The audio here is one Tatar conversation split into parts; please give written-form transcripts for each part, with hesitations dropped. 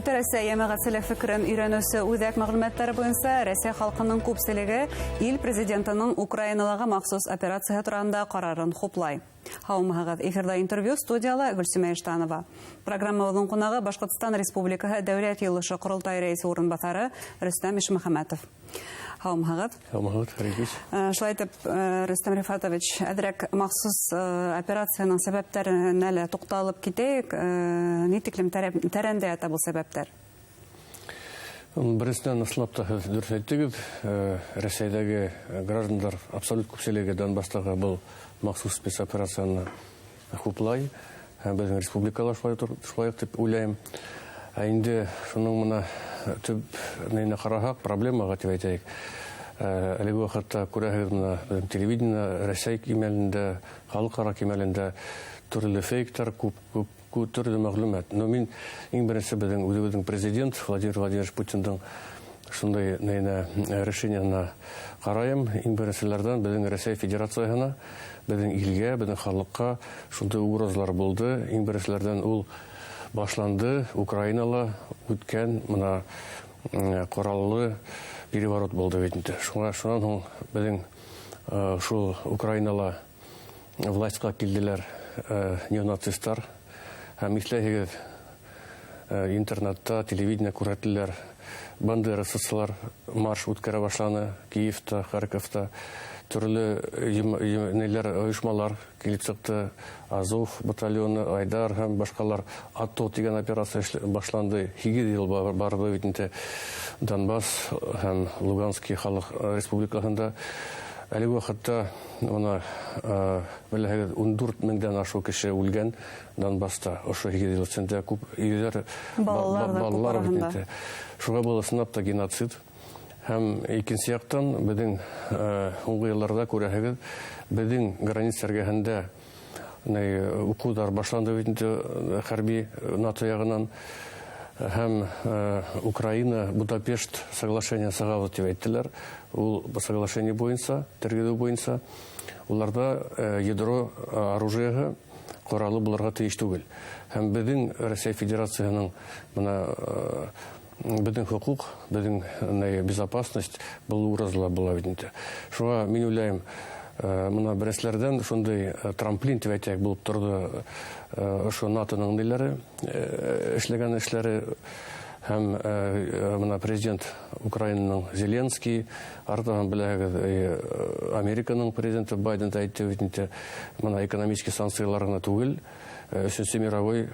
Хөрмәтле Рәсәй җәмәгатьчелек фикерен өйрәнүсе үзәк мәгълүматлары буенча Рәсәй халкының күпселеге ил президентының Украиналарга махсус операция турында карарын хуплай. Һаумыгыз, эфирда интервью, студияла Гөлсүмә Иштанова. Программабызның кунагы Башкортстан Республикаһы Дәүләт Йыелышы Курултай рәисе урынбасары Рөстәм Ишмөхәмәтов. Һаумыгыз. Һаумыгыз, хәйрле. Шулай итеп, Рөстәм Рифатович, әдрәк махсус операциянең сәбәпләренә тукталып китәйек. Ни тиклем тәрәндә ята бу сәбәпләр? Беренчедән, ысынлап та дөрес әйттегез, Рәсәйдәге гражданнар абсолют күпселеге Донбасстагы был махсус спецоперацияны хуплай. Безнең республикалар шулай дип уйлыйм. Инде шуның моны төп нәйне карасак, проблемага дип әйтәйек. Әлеге вакытта күрәһегез, моны телевидение Рәсәй кимәлендә, халыкара кимәлендә төрле фейктар, күп төрле мәгълүмат. Но мин иң беренче безнең үзебезнең президент Владимир Владимирович Путинның шундай нәйне решениене карайым. Иң беренчеләрдән безнең Рәсәй Федерациясына, безнең илгә, безнең халыкка шундай угрозалар булды. Иң беренчеләрдән ул башланды. Украинала үткән моны кораллы переворот булды бит инде. Шуннан соң безнең шул Украинала властька килделәр неонацистлар. Һәм исләһегез, интернетта, телевидение күрәтеләр, бандерасызлар марш үткәрә башланы Киевта, Харьковта. Төрле оешмалар килеп чыкты. Азов батальоны, Айдар һәм башкалар АТО дигән операция башланды. 8 ел барды бит инде Донбасс һәм Луганский халык республикасында. Әлеге вакытта моны 14 меңдән ашу кеше үлгән Донбасста. Ошо 8 ел эчендә күп өйләр, балалар бит инде. Шуга була сынап та геноцид. Һәм икенче яктан безнең уңгы елларда күрәһегез, безнең граница эргәһендә укулар башланды бит инде хәрби НАТО ягыннан. Һәм Украина Будапешт соглашение сыгабыз дип әйттеләр. Ул соглашение буенча, тергеҙеү буенча, уларда ядро оружиеһы коралы булырга тиеш түгел. Һәм безнең Рәсәй Федерациясының моны безнең хукук, безнең безопасность был угрозала була бит инде. Шуңа мин уйлыйм, моны беренчеләрдән шундай трамплин дип әйтәк булып торды. Ошо НАТОның ниләре эшләгән эшләре һәм моны президент Украинаның Зеленский, артыгын беләгез, Американың президенты Байден әйтте бит инде, моны экономик санкциялар гына түгел, өченче мировой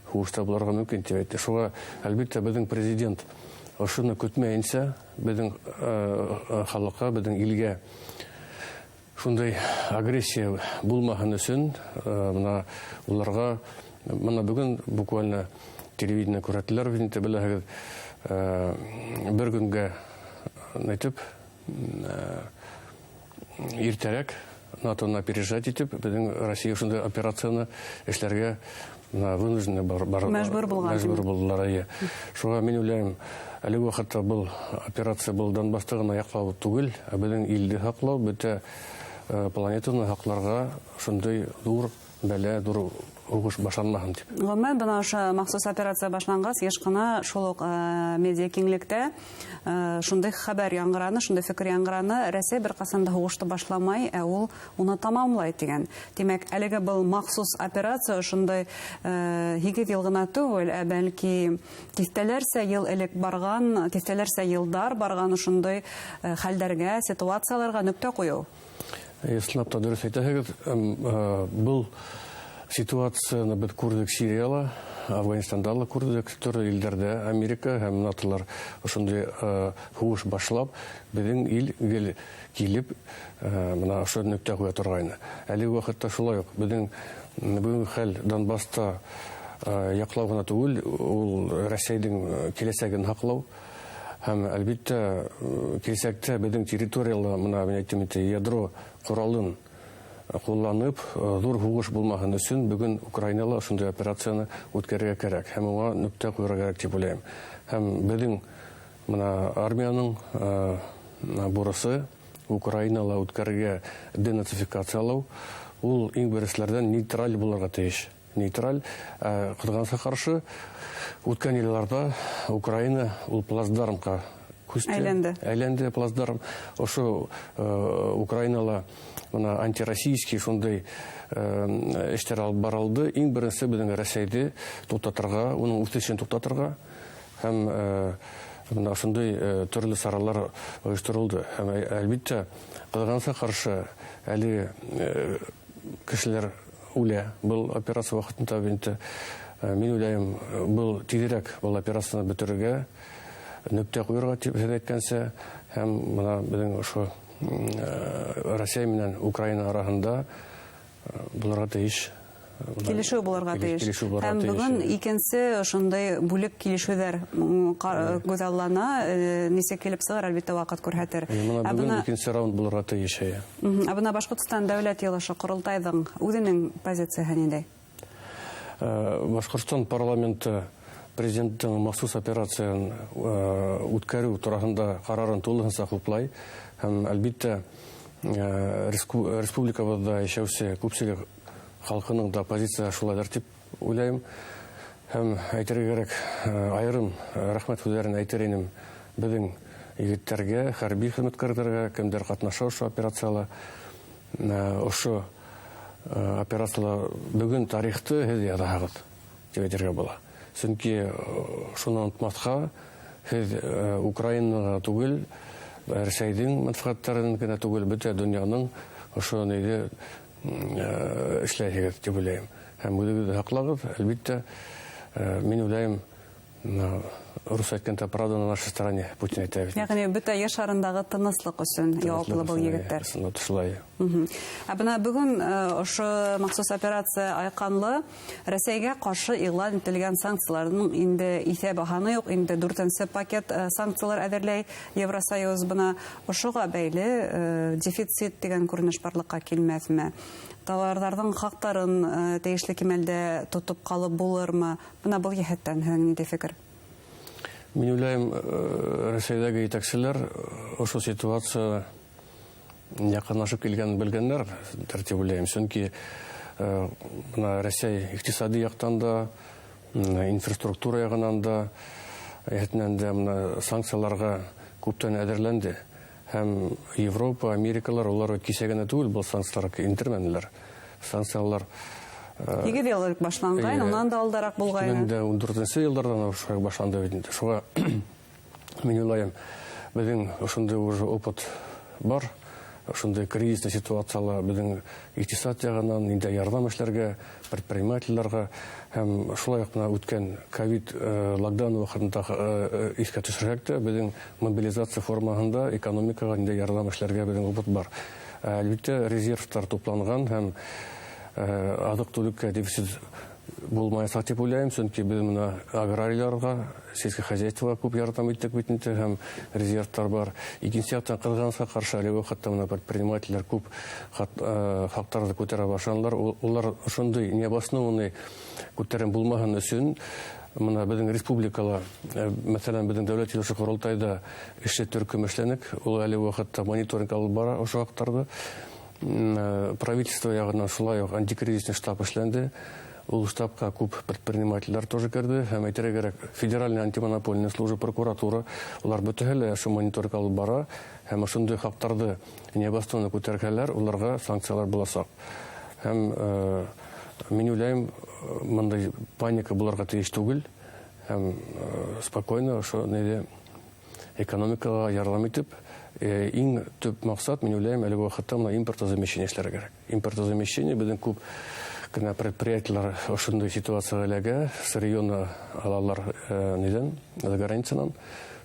хугышта булырга мөмкин дип әйтте. Шуңа әлбәттә безнең президент ошоны көтмәенчә безнең халыкка, безнең илгә шундай агрессия булмаһын өчен мына уларга мына бүген буквально телевидение күрәтеләр бит инде, беләгез, бер көнгә әйтеп иртәрәк НАТОны опережать итеп безнең Россия шундай операцияны эшләргә вынуждены мәҗбүр булдылар. Шуңа мин уйлыйм, әлеге вакытта был операция был Донбасста гына яклау түгел, ә безнең илде хаклау, бөтә планетаны хакларга шундай зур бәлә, зур угыш башланмаһын дип. Гомумән бына ошо махсус операция башлангас, еш кына шул ук медиа киңлектә шундай хәбәр яңгыраны, шундай фикер яңгыраны. Рәсәй бер касан да хугышты башламай, ә ул уны тамамлай дигән. Димәк, әлеге был махсус операция шундай 2 ел гына түгел, ә бәлки тистәләрсә ел элек барган, тистәләрсә елдар барган шундай хәлләргә, ситуацияларга нөктә кую. Исламда дөрес әйтәһегез, был ситуацияны без күрдек Сирияла, Афганистанда ла күрдек, төрле илләрдә, Америка һәм НАТОлар шундай хугыш башлап, безнең ил килеп, менә ошо нөктә куя торган. Әлеге вакытта шулай ук безнең бүген хәл Донбасста яклау гына түгел, ул Рәсәйнең киләсәген хаклау. Һәм әлбәттә киләсәктә безнең территориялы моны мин әйтәм, ядро коралын кулланып, зур хугыш булмаһын өчен бүген Украинала шундай операцияны үткәрергә кирәк. Һәм аңа нөктә куярга кирәк дип уйлыйм. Һәм безнең моны армияның бурысы Украинала үткәрергә денацификациялау, ул иң беренчеләрдән нейтраль булырга тиеш. нейтраль. Кыргызстанга каршы үткән елларда Украина ул плацдармга әйләнде плацдарм. Ошо Украинала мына антироссийский шундай эштер алып барылды. Иң беренче безнең Россиядә туктатырга, уның үсешен туктатырга һәм мына шундай төрле саралар оештырылды. Һәм әлбәттә Кыргызстанга каршы әле кешеләр үлә. Был операция вакытында бинте мин уйлыйм, был тизрәк был операцияны бетерергә нөктә куярга дип әйткәнсә, һәм мына безнең ошо Россия менән Украина арасында буларга тиеш килешү буларга тиеш. Һәм бүген икенче шундай бүлек килешүләр күзаллана, ничек килеп сыгар, әлбәттә вакыт күрһәтер. Бүген икенче раунд буларга тиеш. Абына Башкортстан дәүләт йыгышы Курултайдың үзенең позициясе нидә? Башкортстан парламенты президенттің махсус операцияны үткәрү турасында карарын тулыгынча хуплай. Һәм әлбәттә республикабызда яшәүче күпчелек халкының да позициясы шулайдыр дип уйлыйм. Һәм әйтергә кирәк, айрым рәхмәт сүзләрен әйтер идем безнең егетләргә, хәрби хезмәткәрләргә, кемдер катнаша ошо операцияларда. Ошо операциялар бүген тарихты һез язагыз дип әйтергә була. Чөнки шуны онытмаска һез Украинага түгел, Россиянең мәнфәгатьләрен генә түгел, бөтен дөньяның ошо нидә эшләйсегез дип уйлыйм. Һәм үзегез хаклагыз, әлбәттә, мин уйлыйм, рус әйткәндә правда на нашей стороне, Путин әйтә бит. Ягъни бөтен яр шарындагы тынычлык өчен яуаплы бу егетләр. Шулай. Бына бүген ошо махсус операция айканлы Россиягә каршы игълан ителгән санкцияларның инде исә баһаны юк, инде 4нче пакет санкциялар әзерләй Евросоюз. Бына ошога бәйле дефицит дигән күренеш барлыкка килмәсме? Товарларның хактарын тиешле кимәлдә тотып калып булырмы? Бына бу җәһәттән нинди фикер? Мин уйлыйм, Россиядәге итәкчеләр ошо ситуация якынлашып килгәнен белгәннәр, дип уйлыйм. Чөнки мына Россия икътисади яктан да, инфраструктура ягыннан да, әйтнән дә мына санкцияларга күптән әзерләнде. Һәм Европа, Америкалар улар кисәгенә түгел бу санкцияларга интермәнләр. Санкциялар 2 ел башланган, унан да алдарак булган. 2014 еллардан ошо башланды бит. Шуга мин уйлыйм, безнең ошондый уже опыт бар. Ошондый кризисный ситуациялар безнең икътисад ягыннан инде ярдәм эшләргә, предпринимательләргә һәм шулай ук үткән ковид локдаун вакытында искә төшерәк тә безнең мобилизация формасында экономикага инде ярдәм эшләргә безнең опыт бар. Әлбәттә резервтар тупланган һәм азык-түлеккә дефицит булмаячак дип уйлыйм, чөнки без моны аграрийларга, сельское хозяйствога күп ярдәм иттек бит инде һәм резервтар бар. Икенче яктан Кыргызстанга каршы әле вакытта моны предпринимательләр күп хактарды күтәрә башладылар. Улар шундый необоснованный күтәрен булмаган өчен моны безнең республикала, мәсәлән, безнең дәүләт йыгышы Курултайда эше төркем эшләнек. Ул әле вакытта мониторинг алып бара ошо хактарды. Правительство ягыннан шулай ук антикризисный штаб эшләнде. Ул штабка күп предпринимательләр тоже керде. Һәм әйтергә кирәк, федеральный антимонопольная служба, прокуратура, улар бөтәһе шул мониторинг алып бара. Һәм шундый хактарды необоснованно күтәргәннәр, уларга санкциялар булачак. Һәм мин уйлыйм, мондай паника буларга тиеш түгел. Һәм спокойно ошо нидә экономикага ярдәм итеп, иң төп максат, мин уйлыйм, әлеге вакытта моны импортозамещение эшләргә кирәк. Импортозамещение безнең күп кына предприятиелар ошондой ситуацияга эләгә, сырьёны алалар нидән, границадан.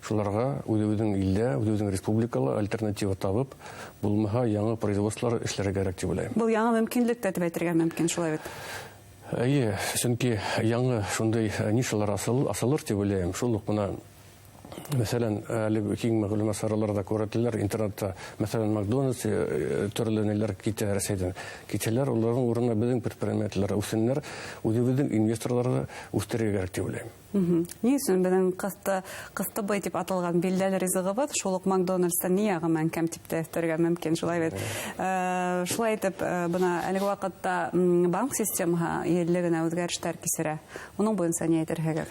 Шуларга үзебезнең илдә, үзебезнең республикала альтернатива табып, булмаһа яңа производстволар эшләргә кирәк дип уйлыйм. Бу яңа мөмкинлек дип әйтергә мөмкин, шулай бит. Чөнки яңа шундый нишалар асылыр дип уйлыйм. Шул ук мына Мәсәлән, әле киң мәгълүмат сараларда күрәтеләр, интернетта, мәсәлән, Макдональдс төрле неләр китә Россиядән. Китәләр, уларның урынына безнең предпринимательләр үсеннәр, үзебезнең инвесторларны үстерергә кирәк дип уйлыйм. Ни өчен безнең кысты бай дип аталган билдәле ризыгыбыз шул ук Макдональдстан ни ягыман кем дип тәфсиргә мөмкин, шулай бит. Шулай итеп, бына әлеге вакытта банк системаһы иеллегенә үзгәрешләр кисерә. Моның буенча ни әйтергә?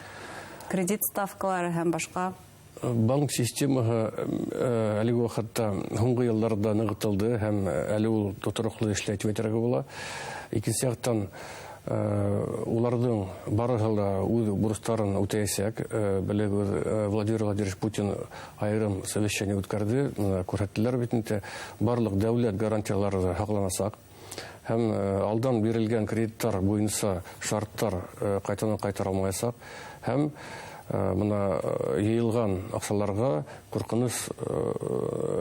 Кредит ставкалары һәм башка. Банк системаһы әлеге вакытта һуңгы елларда ныгытылды һәм әле ул тотыруклы эшләй дип була. Икенче яктан уларның барыгы да үз бурыстарын үтәячәк. Белегез, Владимир Владимирович Путин айрым совещание үткәрде, күрһәттеләр бит инде барлык дәүләт гарантиялары һакланасак. Һәм алдан бирелгән кредиттар буенча шарттар кайтадан кайтарылмаячак. Һәм мына йыелган акчаларга куркыныч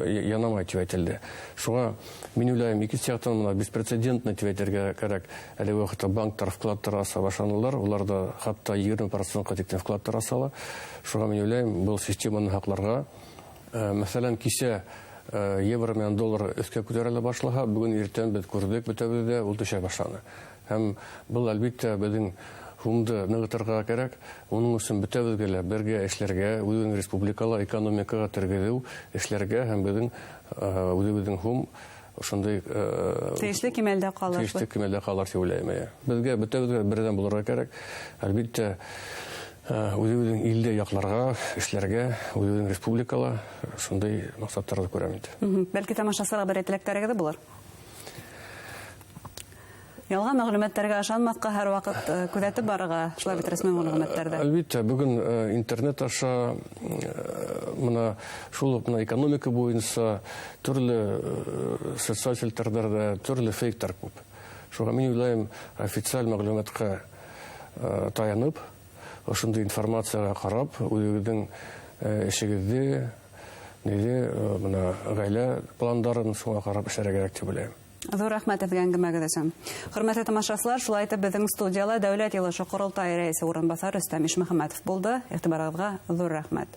янамай дип әйтелде. Шуңа мин уйлыйм, икенче яктан мына беспрецедентный дип әйтергә кирәк. Әлеге вакытта банктар вкладтар аса башланалар, уларда хатта 20%-ка тиктән вкладтар асала. Шуңа мин уйлыйм, бу системаны хакларга, мәсәлән, кичә евро менән доллар өскә күтәрелә башлага, бүген иртән без күрдек, бөтәбездә ул төшә башлады. Һәм бу әлбәттә безнең Хумды ныгытырга кирәк, уның өчен бөтәбезгә лә бергә эшләргә, үзенең республикала экономикага тергезү эшләргә һәм үзебезнең хум ошондай тиешле кимәлдә калыр. Тиешле кимәлдә калыр дип уйлыйм. Безгә бөтәбезгә бердәм булырга кирәк. Әлбәттә, үзебезнең илдә якларга, эшләргә, үзенең республикала шундай максаттарда күрәм инде. Бәлки тамашачыларга бер теләкләрегез булыр. Ялган мәгълүматларга ышанмаска һәр вакыт күзәтеп барырга, шулай бит рәсми мәгълүматларда. Әлбәттә, бүген интернет аша мына шул ук экономика буенча төрле социаль селтәрдә төрле фейктар күп. Шуңа мин уйлыйм, официаль мәгълүматка таянып, ошондый информацияга карап, үзегезнең эшегезне, мына гаилә пландарын шуңа карап эшләргә кирәк дип уйлыйм. Зур рәхмәт сезгә әңгәмәгез өчен. Хөрмәтле тамашачылар, шулай итеп безнең студиялә Дәүләт Йылышы Курултайы рәисе урынбасары Рөстәм Ишмөхәммәтов булды. Игътибарыгызга зур рәхмәт.